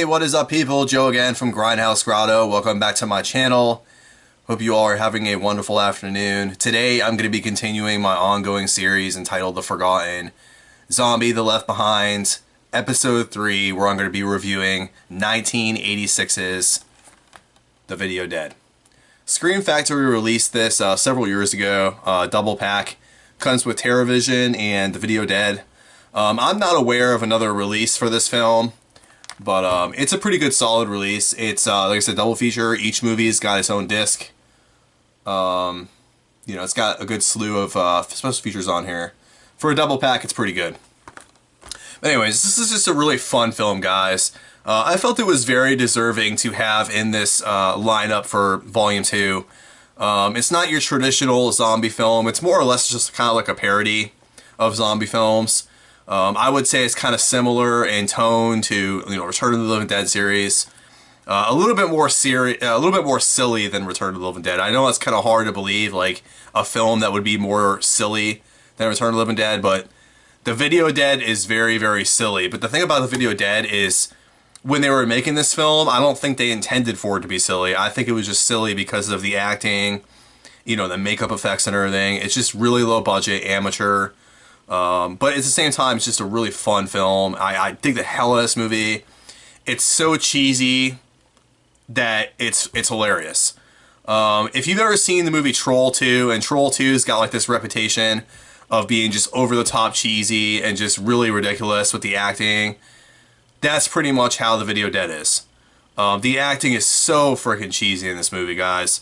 What is up, people? Joe again from Grindhouse Grotto. Welcome back to my channel. Hope you all are having a wonderful afternoon. Today I'm going to be continuing my ongoing series entitled The Forgotten Zombie The Left Behind, Episode 3, where I'm going to be reviewing 1986's The Video Dead. Scream Factory released this several years ago, double pack. Comes with TerraVision and The Video Dead. I'm not aware of another release for this film, but it's a pretty good solid release. It's, like I said, double feature. Each movie's got its own disc. It's got a good slew of special features on here. For a double pack, it's pretty good. But anyways, this is just a really fun film, guys. I felt it was very deserving to have in this lineup for Volume 2. It's not your traditional zombie film. It's more or less just kind of like a parody of zombie films. I would say it's kind of similar in tone to Return of the Living Dead series. A little bit more silly than Return of the Living Dead. I know it's kind of hard to believe, like a film that would be more silly than Return of the Living Dead, but The Video Dead is very, very silly. But the thing about The Video Dead is, when they were making this film, I don't think they intended for it to be silly. I think it was just silly because of the acting, the makeup effects and everything. It's just really low budget, amateur. But at the same time, it's just a really fun film. I dig the hell out of this movie. It's so cheesy that it's hilarious. If you've ever seen the movie Troll 2, and Troll 2's got like this reputation of being just over the top cheesy and just really ridiculous with the acting, that's pretty much how The Video Dead is. The acting is so freaking cheesy in this movie, guys.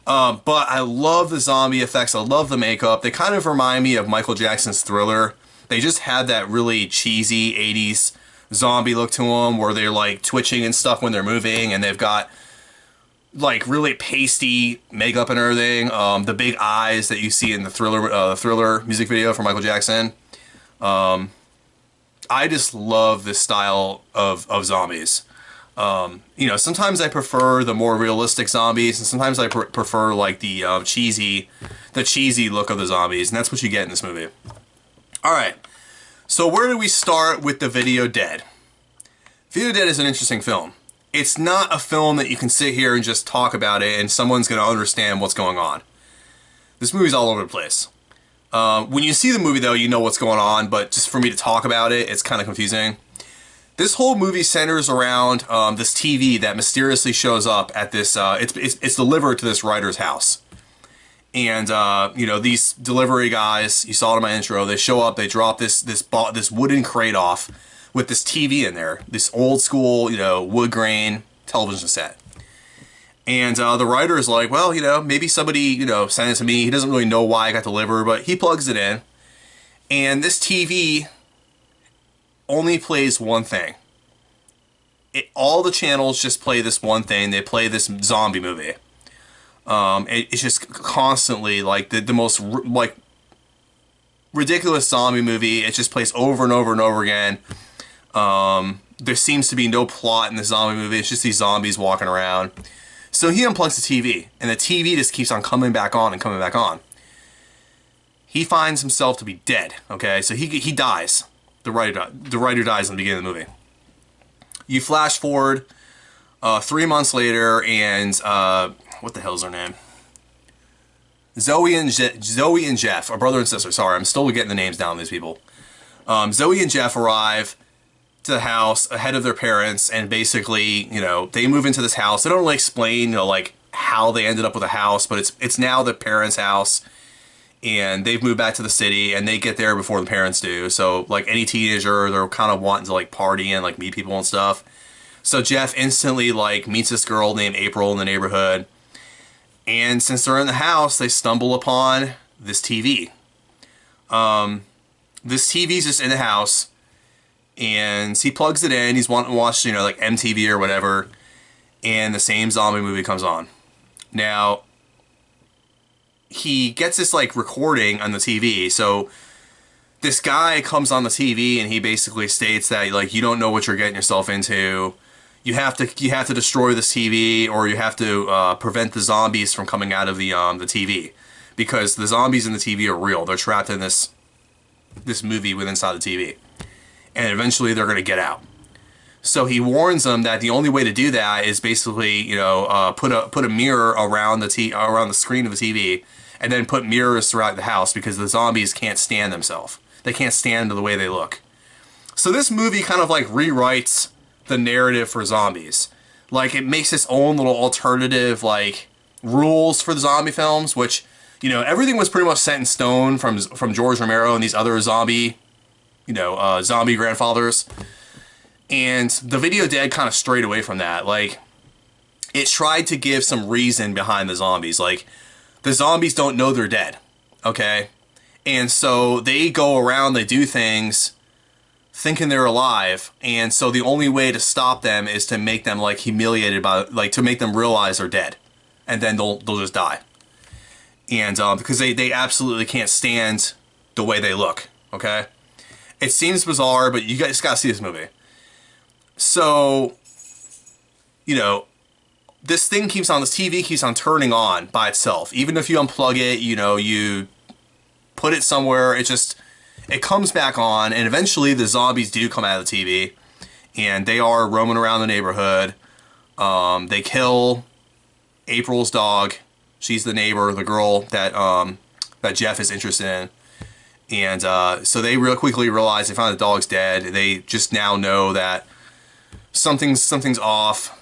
But I love the zombie effects. I love the makeup. They kind of remind me of Michael Jackson's Thriller. They just had that really cheesy 80s zombie look to them, where they're like twitching and stuff when they're moving, and they've got like really pasty makeup and everything. The big eyes that you see in the Thriller music video for Michael Jackson. I just love this style of zombies. Sometimes I prefer the more realistic zombies, and sometimes I prefer like the cheesy look of the zombies, and that's what you get in this movie. Alright, so where do we start with The Video Dead? Video Dead is an interesting film. It's not a film that you can sit here and just talk about it and someone's going to understand what's going on. This movie's all over the place. When you see the movie, though, you know what's going on, but just for me to talk about it, it's kind of confusing. This whole movie centers around this TV that mysteriously shows up at this, it's delivered to this writer's house. And, these delivery guys, you saw it in my intro, they show up, they drop this wooden crate off with this TV in there, this old school, wood grain television set. And the writer is like, well, maybe somebody, sent it to me. He doesn't really know why it got delivered, but he plugs it in. And this TV only plays one thing. All the channels just play this one thing. They play this zombie movie. It's just constantly like the most like ridiculous zombie movie. It just plays over and over and over again. There seems to be no plot in the zombie movie. It's just these zombies walking around. So he unplugs the TV, and the TV just keeps on coming back on and coming back on. He finds himself to be dead. Okay, so he dies. The writer dies in the beginning of the movie. You flash forward 3 months later, and what the hell's her name? Zoe and Jeff, a brother and sister. Sorry, I'm still getting the names down of these people. Zoe and Jeff arrive to the house ahead of their parents, and basically, they move into this house. They don't really explain, like how they ended up with a house, but it's now the parents' house. And they've moved back to the city, and they get there before the parents do. So, like any teenager, they're kind of wanting to, like, party and, like, meet people and stuff. So Jeff instantly, like, meets this girl named April in the neighborhood. And since they're in the house, they stumble upon this TV. This TV's just in the house, and he plugs it in. He's wanting to watch, like, MTV or whatever. And the same zombie movie comes on. Now, he gets this like recording on the TV. So this guy comes on the TV and he basically states that like, you don't know what you're getting yourself into. You have to destroy this TV, or you have to prevent the zombies from coming out of the TV, because the zombies in the TV are real. They're trapped in this movie within inside the TV, and eventually they're going to get out. So he warns them that the only way to do that is basically, you know, put a mirror around around the screen of the TV, and then put mirrors throughout the house because the zombies can't stand themselves. They can't stand the way they look. So this movie kind of like rewrites the narrative for zombies. Like it makes its own little alternative like rules for the zombie films, which, you know, everything was pretty much set in stone from George Romero and these other zombie, you know, zombie grandfathers. And the Video Dead kind of strayed away from that. Like, it tried to give some reason behind the zombies. Like, the zombies don't know they're dead, okay? And so they go around, they do things thinking they're alive. And so the only way to stop them is to make them, like, humiliated by, like, to make them realize they're dead. And then they'll just die. And because they absolutely can't stand the way they look, okay? It seems bizarre, but you guys gotta see this movie. So, you know, this TV keeps on turning on by itself. Even if you unplug it, you know, you put it somewhere, it comes back on, and eventually the zombies do come out of the TV, and they are roaming around the neighborhood. They kill April's dog. She's the neighbor, the girl that Jeff is interested in. And so they real quickly realize they found the dog's dead. They just now know that something's off.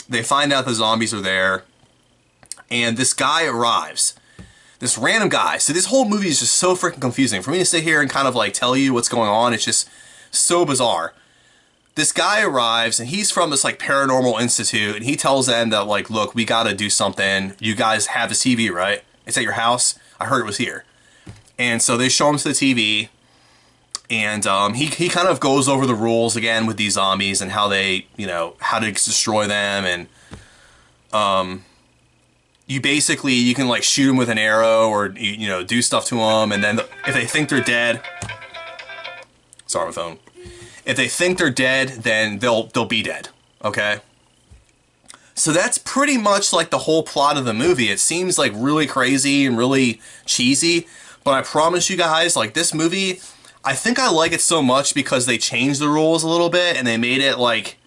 They find out the zombies are there, and this guy arrives. This random guy. So this whole movie is just so freaking confusing. For me to sit here and kind of like tell you what's going on, it's just so bizarre. This guy arrives, and he's from this like paranormal institute, and he tells them that like, look, we gotta do something. You guys have the TV, right? It's at your house. I heard it was here. And so they show him to the TV. And he kind of goes over the rules again with these zombies and how they, you know, how to destroy them. And you can like shoot them with an arrow or, you know, do stuff to them. And then if they think they're dead, sorry, my phone. If they think they're dead, then they'll be dead. Okay. So that's pretty much like the whole plot of the movie. It seems like really crazy and really cheesy, but I promise you guys, like this movie, I think I like it so much because they changed the rules a little bit and they made it like,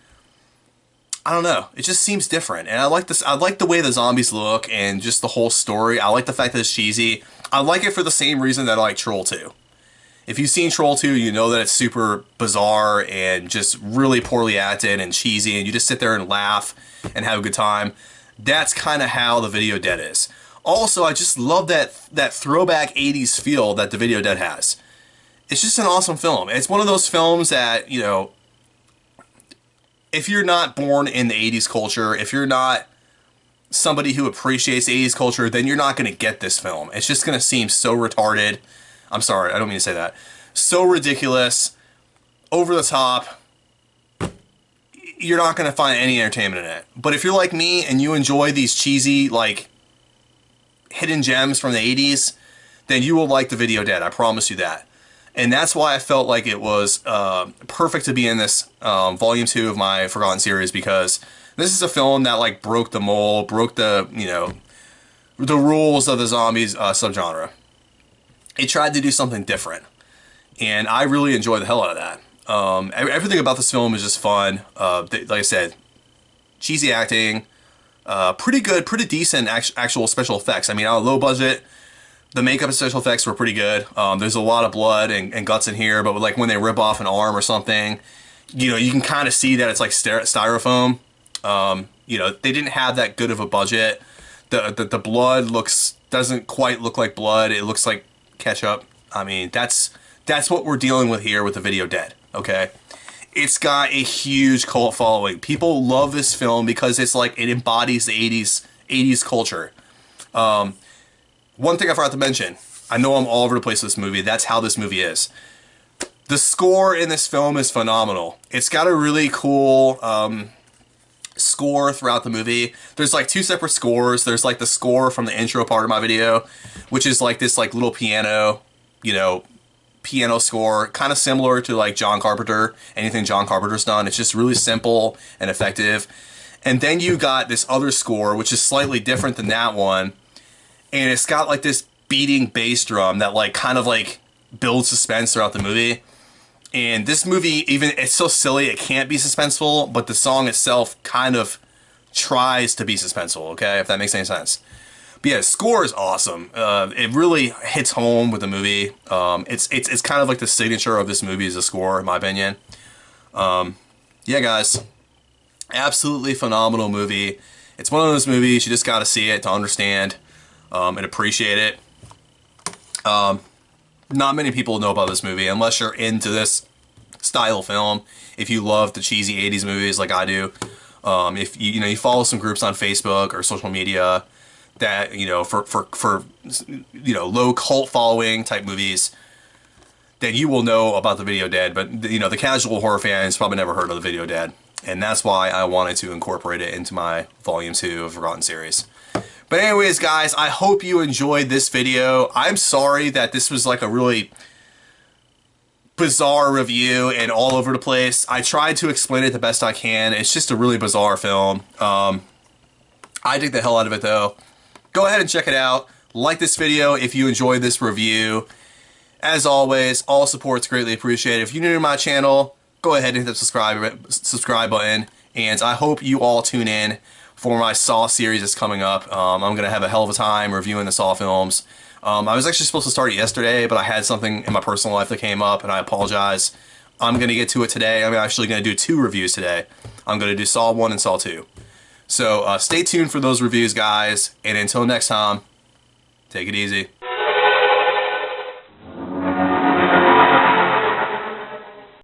I don't know, it just seems different. And I like this. I like the way the zombies look and just the whole story. I like the fact that it's cheesy. I like it for the same reason that I like Troll 2. If you've seen Troll 2, you know that it's super bizarre and just really poorly acted and cheesy, and you just sit there and laugh and have a good time. That's kind of how the Video Dead is. Also, I just love that throwback 80s feel that the Video Dead has. It's just an awesome film. It's one of those films that, you know, if you're not born in the 80s culture, if you're not somebody who appreciates the 80s culture, then you're not going to get this film. It's just going to seem so retarded. I'm sorry, I don't mean to say that. So ridiculous, over the top. You're not going to find any entertainment in it. But if you're like me and you enjoy these cheesy, like, hidden gems from the 80s, then you will like the Video Dead. I promise you that. And that's why I felt like it was perfect to be in this volume 2 of my Forgotten series, because this is a film that like broke the mold, broke the, you know, the rules of the zombies subgenre. It tried to do something different, and I really enjoyed the hell out of that. Everything about this film is just fun. Like I said, cheesy acting, pretty good, pretty decent actual special effects. I mean, on a low budget, the makeup and special effects were pretty good. There's a lot of blood and guts in here, but like when they rip off an arm or something, you know, you can kind of see that it's like styrofoam. You know, they didn't have that good of a budget. The blood doesn't quite look like blood. It looks like ketchup. I mean, that's what we're dealing with here with the Video Dead. Okay, it's got a huge cult following. People love this film because it's like it embodies the 80s culture. One thing I forgot to mention, I know I'm all over the place with this movie. That's how this movie is. The score in this film is phenomenal. It's got a really cool score throughout the movie. There's like 2 separate scores. There's like the score from the intro part of my video, which is like this like little piano, you know, piano score, kind of similar to like John Carpenter, anything John Carpenter's done. It's just really simple and effective. And then you got this other score, which is slightly different than that one. And it's got like this beating bass drum that like kind of like builds suspense throughout the movie. And this movie, even, it's so silly it can't be suspenseful, but the song itself kind of tries to be suspenseful, okay? If that makes any sense. But yeah, score is awesome. It really hits home with the movie. It's kind of like the signature of this movie is the score, in my opinion. Yeah, guys. Absolutely phenomenal movie. It's one of those movies you just got to see it to understand and appreciate it. Not many people know about this movie unless you're into this style film. If you love the cheesy 80s movies like I do, if you you follow some groups on Facebook or social media that for low cult following type movies, then you will know about the Video Dead. But the casual horror fans probably never heard of the Video Dead, and that's why I wanted to incorporate it into my Volume 2 of Forgotten series. But anyways, guys, I hope you enjoyed this video. I'm sorry that this was like a really bizarre review and all over the place. I tried to explain it the best I can. It's just a really bizarre film. I dig the hell out of it, though. Go ahead and check it out. Like this video if you enjoyed this review. As always, all support's greatly appreciated. If you're new to my channel, go ahead and hit the subscribe button. And I hope you all tune in for my Saw series that's coming up. I'm going to have a hell of a time reviewing the Saw films. I was actually supposed to start it yesterday, but I had something in my personal life that came up, and I apologize. I'm going to get to it today. I'm actually going to do 2 reviews today. I'm going to do Saw 1 and Saw 2. So stay tuned for those reviews, guys. And until next time, take it easy.